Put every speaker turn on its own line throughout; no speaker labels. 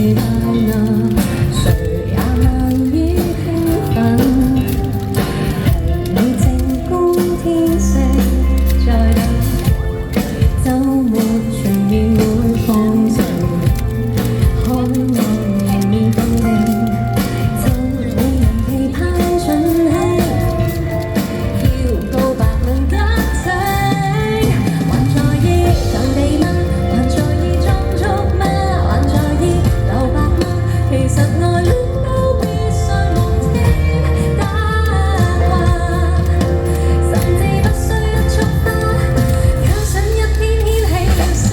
期待那誰也難以興奮，為你靜觀天色在等，週末隨意會放縱，渴望迎面共鳴，就令人期盼盡興，要告白能得逞，還在意場地嗎？還在意裝束嗎？還在意留白嗎？其實愛戀都必須望天打卦，甚至不需一束花，假想一天掀起了沙，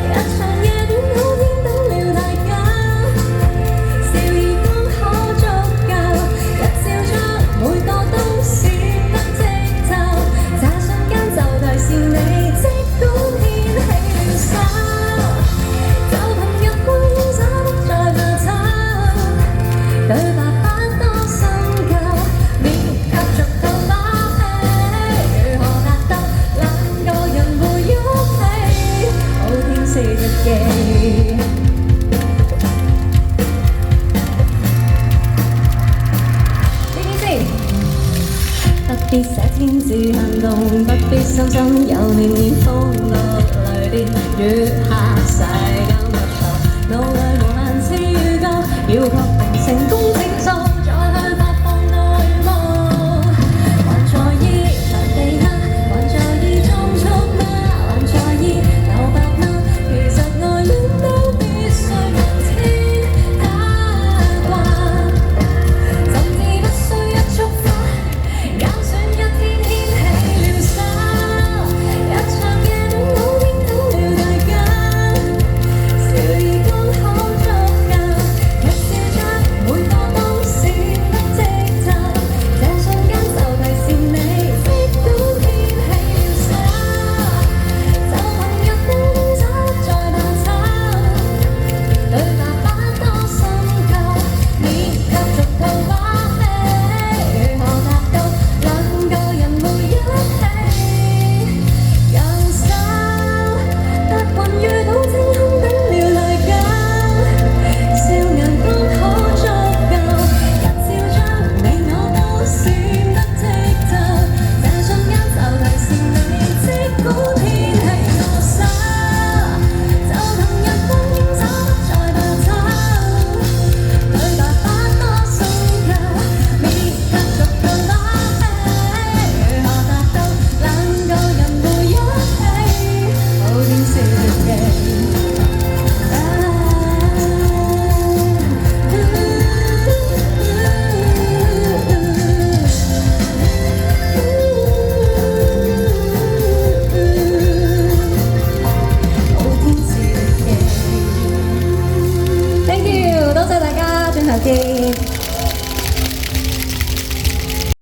一場夜短好天等了大家，笑意剛可足夠，一笑出每個都是得即奏，這瞬間就代笑你，即管掀起了沙，就憑日光瀟灑不再怕醜，對白不多深究，勉強逐套把戲，如何達到兩個人會鬱氣，好天是日記。不必寫天字行動，不必擔心有年年風落雷電雨下世界。